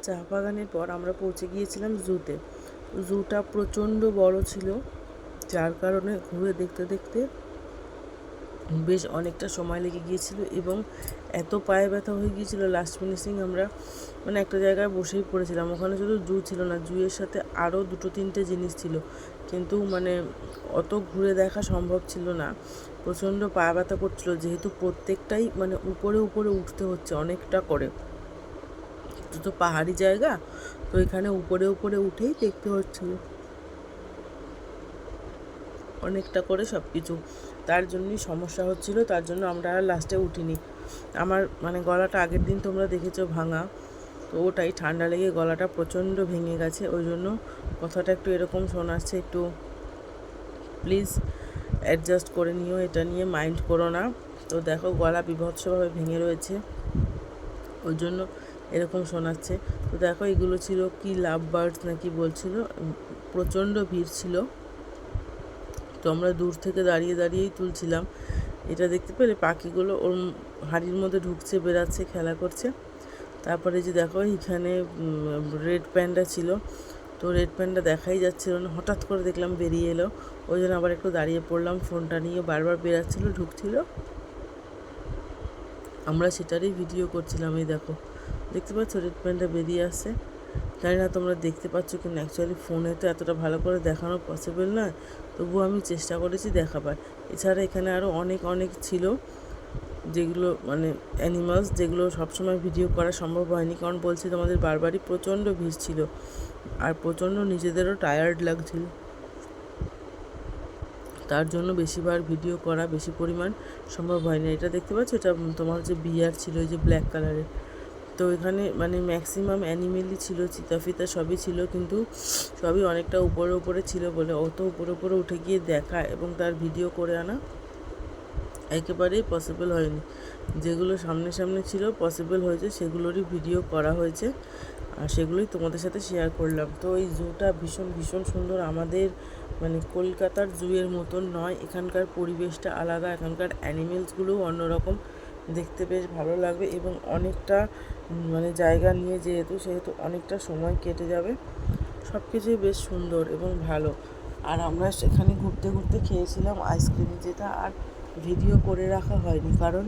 চা বাগানের পর আমরা পৌঁছে গিয়েছিলাম জুতে। জুটা প্রচণ্ড বড় ছিল, যার কারণে ঘুরে দেখতে দেখতে বেশ অনেকটা সময় লেগে গিয়েছিল এবং এত পায়ে ব্যথা হয়ে গিয়েছিল লাস্ট ফিনিশিং আমরা মানে একটা জায়গায় বসেই পড়েছিলাম। ওখানে শুধু জু ছিল না, জুয়ের সাথে আরও 2-3টে জিনিস ছিল, কিন্তু মানে অত ঘুরে দেখা সম্ভব ছিল না। প্রচণ্ড পা ব্যথা করছিল, যেহেতু প্রত্যেকটাই মানে উপরে উপরে উঠতে হচ্ছে অনেকটা করে, তো পাহাড়ি জায়গা, তো এখানে উপরে উপরে উঠেই দেখতে হচ্ছিলো অনেকটা করে সব কিছু। তার জন্যই সমস্যা হচ্ছিল, তার জন্য আমরা আর লাস্টে উঠিনি। আমার মানে গলাটা আগের দিন তোমরা দেখেছো ভাঙা, তো ওটাই ঠান্ডা লেগে গলাটা প্রচণ্ড ভেঙে গেছে, ওই জন্য কথাটা একটু এরকম শোনাচ্ছে। একটু প্লিজ অ্যাডজাস্ট করে নিও, এটা নিয়ে মাইন্ড করো না। তো দেখো গলা বিভৎসভাবে ভেঙে রয়েছে, ওই জন্য এরকম শোনাচ্ছে। তো দেখো এগুলো ছিল কি লাভ বার্ডস নাকি বলছিল, প্রচণ্ড ভিড় ছিল, তো আমরা দূর থেকে দাঁড়িয়ে দাঁড়িয়েই তুলছিলাম। এটা দেখতে পেলে পাখিগুলো ওর হাড়ির মধ্যে ঢুকছে, বেরাচ্ছে, খেলা করছে। তারপরে যে দেখো এখানে রেড প্যান্ডা ছিল, তো রেড প্যান্ডা দেখাই যাচ্ছিল না, হঠাৎ করে দেখলাম বেরিয়ে এলো, ওই জন্য আবার একটু দাঁড়িয়ে পড়লাম। ফোনটা নিয়ে বারবার বেরাচ্ছিল, ঢুকছিল, আমরা সেটারই ভিডিও করছিলাম। এই দেখো দেখতে পাচ্ছ রেড প্যান্ডা বেরিয়ে আসছে। জানি না তোমরা দেখতে পাচ্ছ কিন্তু অ্যাকচুয়ালি ফোনে তো এতটা ভালো করে দেখানো পসিবল নয়, তবুও আমি চেষ্টা করেছি দেখাবার। এছাড়া এখানে আরও অনেক অনেক ছিল, যেগুলো মানে অ্যানিমালস, যেগুলো সবসময় ভিডিও করা সম্ভব হয়নি, কারণ বলছি তোমাদের বারবারই প্রচণ্ড ভিড় ছিল আর প্রচণ্ড নিজেদেরও টায়ার্ড লাগছিল, তার জন্য বেশিবার ভিডিও করা বেশি পরিমাণ সম্ভব হয়নি। এটা দেখতে পাচ্ছ, এটা তোমার যে বিয়ার ছিল, এই যে ব্ল্যাক কালারের, তো এখানে মানে ম্যাক্সিমাম অ্যানিমেলই ছিল, চিতা ফিতা সবই ছিল, কিন্তু সবই অনেকটা উপরে উপরে ছিল বলে অত উপরে উপরে উঠে গিয়ে দেখা এবং তার ভিডিও করে আনা একেবারেই পসিবল হয়নি। যেগুলো সামনে সামনে ছিল পসিবল হয়েছে, সেগুলোরই ভিডিও করা হয়েছে আর সেগুলোই তোমাদের সাথে শেয়ার করলাম। তো এই জুটা ভীষণ ভীষণ সুন্দর, আমাদের মানে কলকাতার জুয়ের মতন নয়, এখানকার পরিবেশটা আলাদা, এখানকার অ্যানিমেলসগুলোও অন্যরকম, দেখতে বেশ ভালো লাগবে এবং অনেকটা মানে জায়গা নিয়ে সেহেতু অনেকটা সময় কেটে যাবে। সব কিছুই বেশ সুন্দর এবং ভালো। আর আমরা সেখানে ঘুরতে ঘুরতে খেয়েছিলাম আইসক্রিম, যেটা আর ভিডিও করে রাখা হয়নি, কারণ